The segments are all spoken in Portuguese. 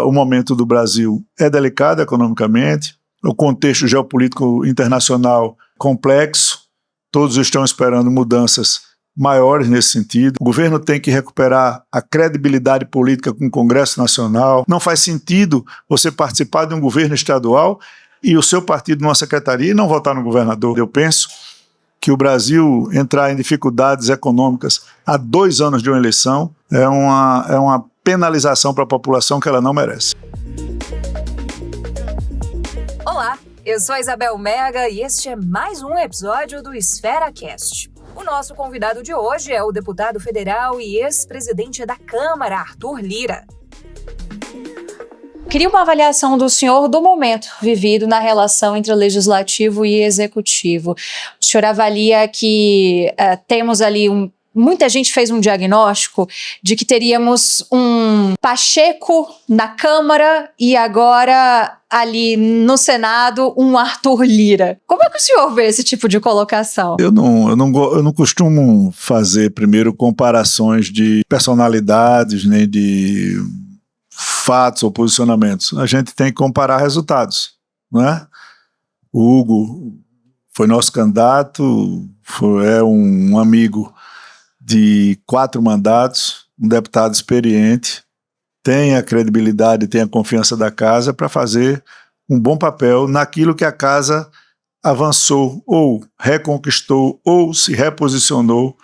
o momento do Brasil é delicado economicamente, o contexto geopolítico internacional complexo, todos estão esperando mudanças maiores nesse sentido. O governo tem que recuperar a credibilidade política com o Congresso Nacional. Não faz sentido você participar de um governo estadual e o seu partido numa secretaria e não votar no governador. Eu penso que o Brasil entrar em dificuldades econômicas há 2 anos de uma eleição é uma penalização para a população que ela não merece. Olá, eu sou a Isabel Mega e este é mais um episódio do EsferaCast. O nosso convidado de hoje é o deputado federal e ex-presidente da Câmara, Arthur Lira. Queria uma avaliação do senhor do momento vivido na relação entre legislativo e executivo. O senhor avalia que temos ali muita gente fez um diagnóstico de que teríamos um Pacheco na Câmara e agora ali no Senado um Arthur Lira. Como é que o senhor vê esse tipo de colocação? Eu não costumo fazer primeiro comparações de personalidades nem de fatos ou posicionamentos. A gente tem que comparar resultados, não é? O Hugo foi nosso candidato, é um amigo de 4 mandatos, um deputado experiente, tem a credibilidade, tem a confiança da casa para fazer um bom papel naquilo que a casa avançou ou reconquistou ou se reposicionou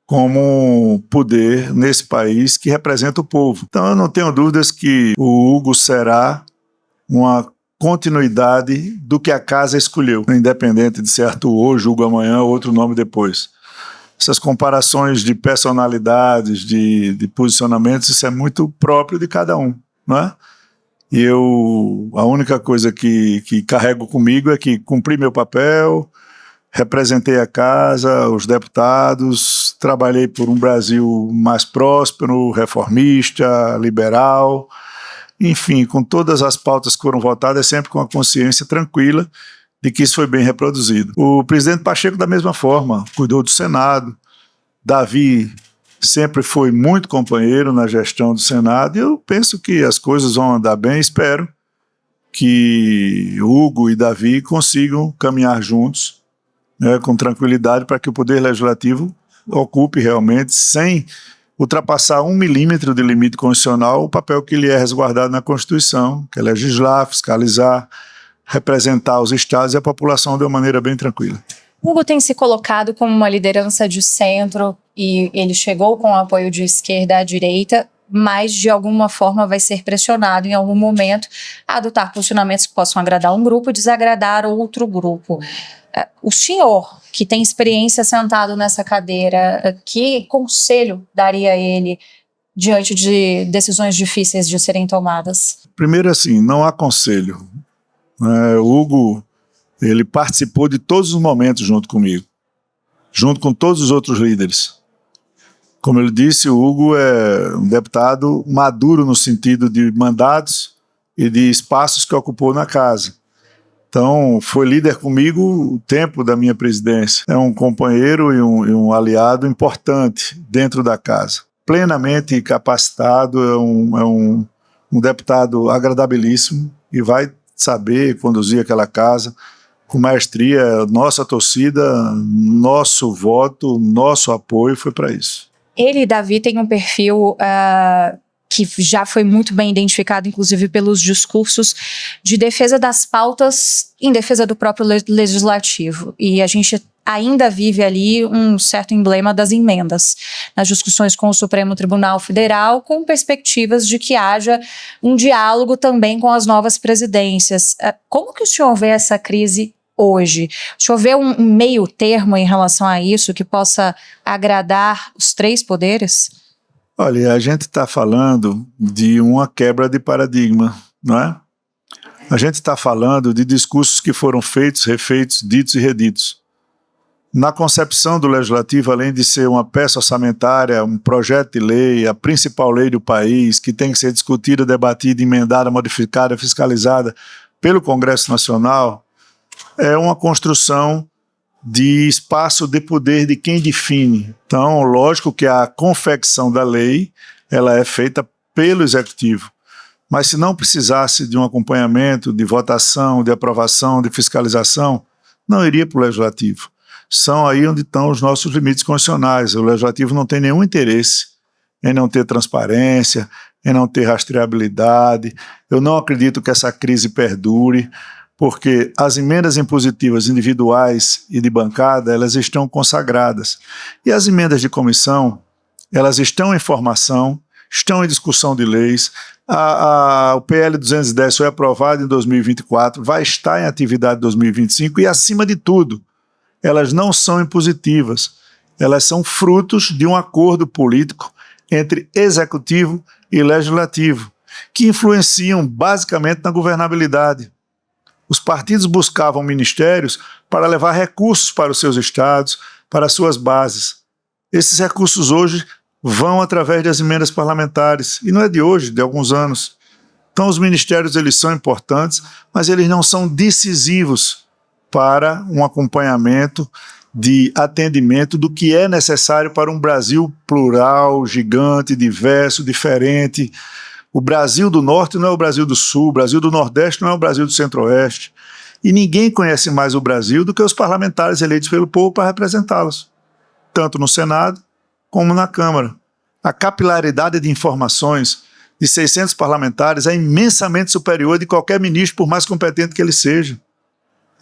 como poder nesse país que representa o povo. Então eu não tenho dúvidas que o Hugo será uma continuidade do que a casa escolheu, independente de ser Arthur hoje, Hugo amanhã, outro nome depois. Essas comparações de personalidades, de posicionamentos, isso é muito próprio de cada um, não é? E a única coisa que carrego comigo é que cumpri meu papel, representei a casa, os deputados, trabalhei por um Brasil mais próspero, reformista, liberal, enfim, com todas as pautas que foram votadas, sempre com a consciência tranquila de que isso foi bem reproduzido. O presidente Pacheco, da mesma forma, cuidou do Senado. Davi sempre foi muito companheiro na gestão do Senado e eu penso que as coisas vão andar bem. Espero que Hugo e Davi consigam caminhar juntos, né, com tranquilidade, para que o Poder Legislativo ocupe realmente, sem ultrapassar 1 milímetro de limite constitucional, o papel que lhe é resguardado na Constituição, que é legislar, fiscalizar, representar os estados e a população de uma maneira bem tranquila. Hugo tem se colocado como uma liderança de centro e ele chegou com o apoio de esquerda à direita, mas de alguma forma vai ser pressionado em algum momento a adotar posicionamentos que possam agradar um grupo e desagradar outro grupo. O senhor, que tem experiência sentado nessa cadeira, que conselho daria a ele diante de decisões difíceis de serem tomadas? Primeiro, assim, não há conselho. O Hugo, ele participou de todos os momentos junto comigo, junto com todos os outros líderes. Como ele disse, o Hugo é um deputado maduro no sentido de mandatos e de espaços que ocupou na casa. Então, foi líder comigo o tempo da minha presidência. É um companheiro e um aliado importante dentro da casa. Plenamente capacitado, é um deputado agradabilíssimo e vai saber conduzir aquela casa com maestria. Nossa torcida, nosso voto, nosso apoio foi para isso. Ele e Davi têm um perfil que já foi muito bem identificado, inclusive pelos discursos de defesa das pautas em defesa do próprio legislativo. E a gente ainda vive ali um certo emblema das emendas nas discussões com o Supremo Tribunal Federal, com perspectivas de que haja um diálogo também com as novas presidências. Como que o senhor vê essa crise hoje? O senhor vê um meio termo em relação a isso que possa agradar os 3 poderes? Olha, a gente está falando de uma quebra de paradigma, não é? A gente está falando de discursos que foram feitos, refeitos, ditos e reditos. Na concepção do Legislativo, além de ser uma peça orçamentária, um projeto de lei, a principal lei do país, que tem que ser discutida, debatida, emendada, modificada, fiscalizada pelo Congresso Nacional, é uma construção de espaço de poder de quem define. Então, lógico que a confecção da lei ela é feita pelo Executivo. Mas se não precisasse de um acompanhamento, de votação, de aprovação, de fiscalização, não iria para o Legislativo. São aí onde estão os nossos limites constitucionais. O Legislativo não tem nenhum interesse em não ter transparência, em não ter rastreabilidade. Eu não acredito que essa crise perdure, porque as emendas impositivas individuais e de bancada, elas estão consagradas. E as emendas de comissão, elas estão em formação, estão em discussão de leis. O PL 210 foi aprovado em 2024, vai estar em atividade em 2025 e, acima de tudo, elas não são impositivas. Elas são frutos de um acordo político entre executivo e legislativo, que influenciam basicamente na governabilidade. Os partidos buscavam ministérios para levar recursos para os seus estados, para as suas bases. Esses recursos hoje vão através das emendas parlamentares, e não é de hoje, de alguns anos. Então os ministérios, eles são importantes, mas eles não são decisivos para um acompanhamento de atendimento do que é necessário para um Brasil plural, gigante, diverso, diferente. O Brasil do Norte não é o Brasil do Sul, o Brasil do Nordeste não é o Brasil do Centro-Oeste. E ninguém conhece mais o Brasil do que os parlamentares eleitos pelo povo para representá-los, tanto no Senado como na Câmara. A capilaridade de informações de 600 parlamentares é imensamente superior de qualquer ministro, por mais competente que ele seja.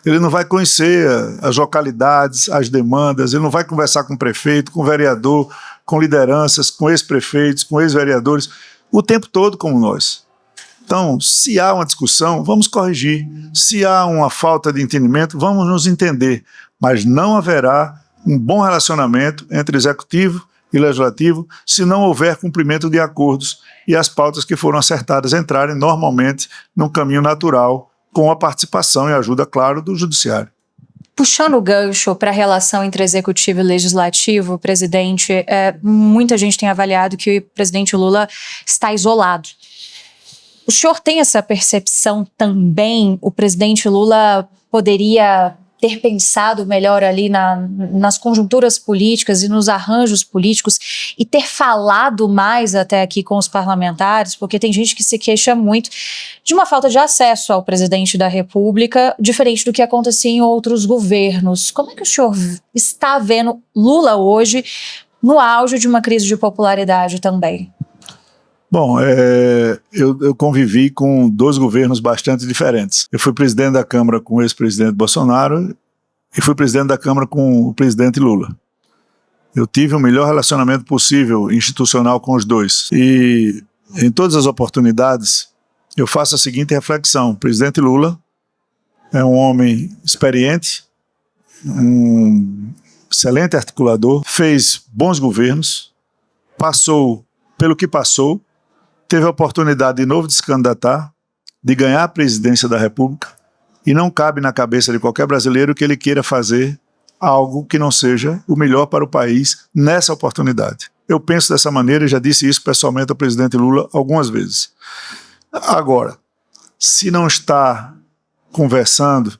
Ele não vai conhecer as localidades, as demandas, ele não vai conversar com o prefeito, com o vereador, com lideranças, com ex-prefeitos, com ex-vereadores, o tempo todo como nós. Então, se há uma discussão, vamos corrigir. Se há uma falta de entendimento, vamos nos entender. Mas não haverá um bom relacionamento entre executivo e legislativo se não houver cumprimento de acordos e as pautas que foram acertadas entrarem normalmente num caminho natural, com a participação e ajuda, claro, do judiciário. Puxando o gancho para a relação entre executivo e legislativo, presidente, muita gente tem avaliado que o presidente Lula está isolado. O senhor tem essa percepção também? O presidente Lula poderia ter pensado melhor ali nas conjunturas políticas e nos arranjos políticos e ter falado mais até aqui com os parlamentares, porque tem gente que se queixa muito de uma falta de acesso ao presidente da República, diferente do que acontecia em outros governos. Como é que o senhor está vendo Lula hoje no auge de uma crise de popularidade também? Bom, eu convivi com 2 governos bastante diferentes. Eu fui presidente da Câmara com o ex-presidente Bolsonaro e fui presidente da Câmara com o presidente Lula. Eu tive o melhor relacionamento possível institucional com os dois. E em todas as oportunidades eu faço a seguinte reflexão: o presidente Lula é um homem experiente, um excelente articulador, fez bons governos, passou pelo que passou, teve a oportunidade de novo de se candidatar, de ganhar a presidência da República, e não cabe na cabeça de qualquer brasileiro que ele queira fazer algo que não seja o melhor para o país nessa oportunidade. Eu penso dessa maneira e já disse isso pessoalmente ao presidente Lula algumas vezes. Agora, se não está conversando,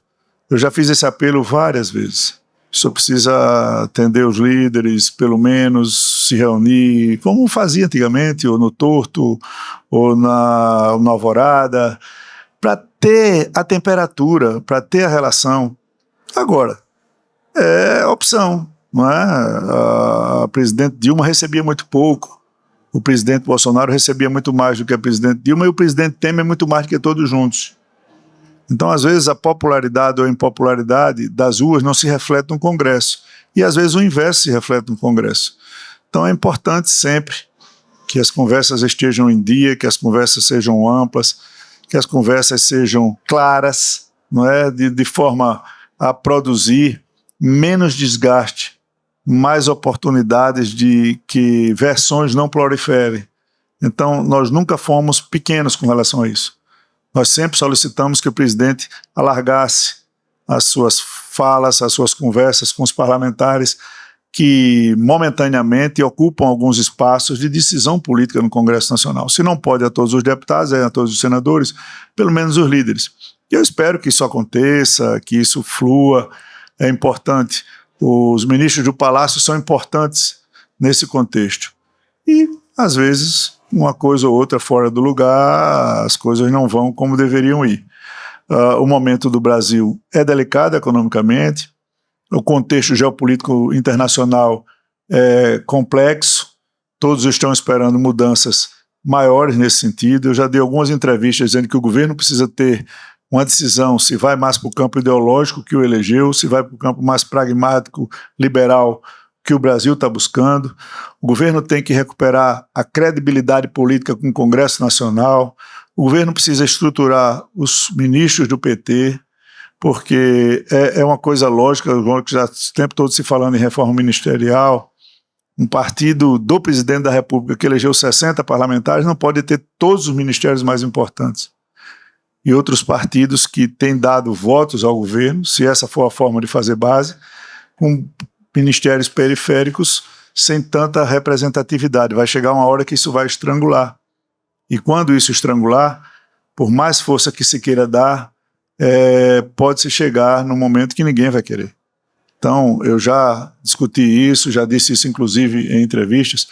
eu já fiz esse apelo várias vezes. Só precisa atender os líderes, pelo menos se reunir, como fazia antigamente, ou no Torto, ou na Alvorada, para ter a temperatura, para ter a relação. Agora, é opção, não é? A presidente Dilma recebia muito pouco, o presidente Bolsonaro recebia muito mais do que a presidente Dilma, e o presidente Temer muito mais do que todos juntos. Então, às vezes, a popularidade ou a impopularidade das ruas não se reflete no Congresso. E, às vezes, o inverso se reflete no Congresso. Então, é importante sempre que as conversas estejam em dia, que as conversas sejam amplas, que as conversas sejam claras, não é? De forma a produzir menos desgaste, mais oportunidades de que versões não proliferem. Então, nós nunca fomos pequenos com relação a isso. Nós sempre solicitamos que o presidente alargasse as suas falas, as suas conversas com os parlamentares que momentaneamente ocupam alguns espaços de decisão política no Congresso Nacional. Se não pode a todos os deputados, a todos os senadores, pelo menos os líderes. E eu espero que isso aconteça, que isso flua, é importante. Os ministros do Palácio são importantes nesse contexto. E, às vezes, uma coisa ou outra fora do lugar, as coisas não vão como deveriam ir. O momento do Brasil é delicado economicamente, o contexto geopolítico internacional é complexo, todos estão esperando mudanças maiores nesse sentido. Eu já dei algumas entrevistas dizendo que o governo precisa ter uma decisão se vai mais para o campo ideológico que o elegeu, se vai para o campo mais pragmático, liberal, que o Brasil está buscando. O governo tem que recuperar a credibilidade política com o Congresso Nacional. O governo precisa estruturar os ministros do PT, porque é uma coisa lógica, já o tempo todo se falando em reforma ministerial. Um partido do presidente da República que elegeu 60 parlamentares não pode ter todos os ministérios mais importantes. E outros partidos que têm dado votos ao governo, se essa for a forma de fazer base, com ministérios periféricos sem tanta representatividade. Vai chegar uma hora que isso vai estrangular. E quando isso estrangular, por mais força que se queira dar, pode-se chegar num momento que ninguém vai querer. Então, eu já discuti isso, já disse isso inclusive em entrevistas,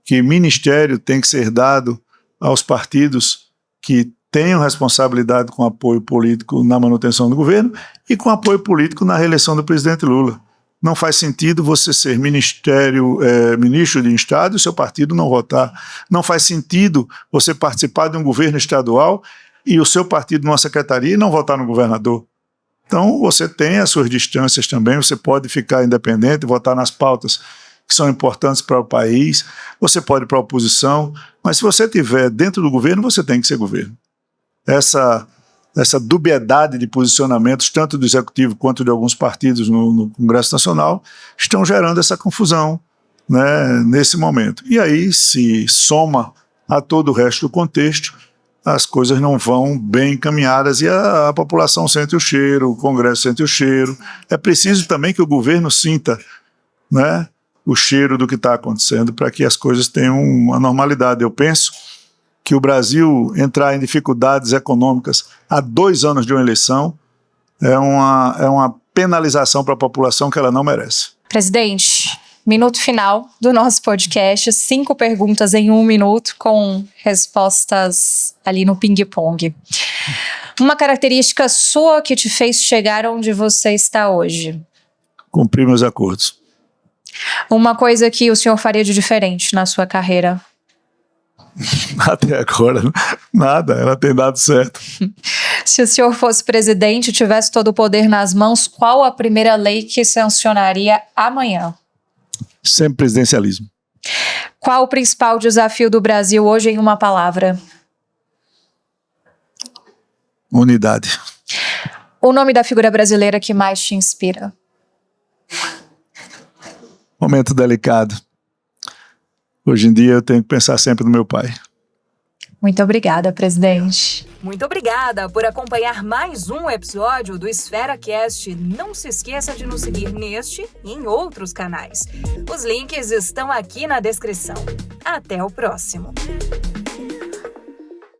que ministério tem que ser dado aos partidos que tenham responsabilidade com apoio político na manutenção do governo e com apoio político na reeleição do presidente Lula. Não faz sentido você ser ministro de Estado e o seu partido não votar. Não faz sentido você participar de um governo estadual e o seu partido numa secretaria e não votar no governador. Então, você tem as suas distâncias também, você pode ficar independente, votar nas pautas que são importantes para o país, você pode ir para a oposição, mas se você estiver dentro do governo, você tem que ser governo. Essa dubiedade de posicionamentos, tanto do Executivo quanto de alguns partidos no Congresso Nacional, estão gerando essa confusão, né, nesse momento. E aí se soma a todo o resto do contexto, as coisas não vão bem encaminhadas e a população sente o cheiro, o Congresso sente o cheiro. É preciso também que o governo sinta, né, o cheiro do que está acontecendo para que as coisas tenham uma normalidade. Eu penso que o Brasil entrar em dificuldades econômicas há 2 anos de uma eleição é uma penalização para a população que ela não merece. Presidente, minuto final do nosso podcast, 5 perguntas em 1 minuto com respostas ali no ping-pong. Uma característica sua que te fez chegar onde você está hoje? Cumprir meus acordos. Uma coisa que o senhor faria de diferente na sua carreira? Até agora, nada, ela tem dado certo. Se o senhor fosse presidente e tivesse todo o poder nas mãos, qual a primeira lei que sancionaria amanhã? Sempre presidencialismo. Qual o principal desafio do Brasil hoje em uma palavra? Unidade. O nome da figura brasileira que mais te inspira? Momento delicado. Hoje em dia eu tenho que pensar sempre no meu pai. Muito obrigada, presidente. Muito obrigada por acompanhar mais um episódio do EsferaCast. Não se esqueça de nos seguir neste e em outros canais. Os links estão aqui na descrição. Até o próximo.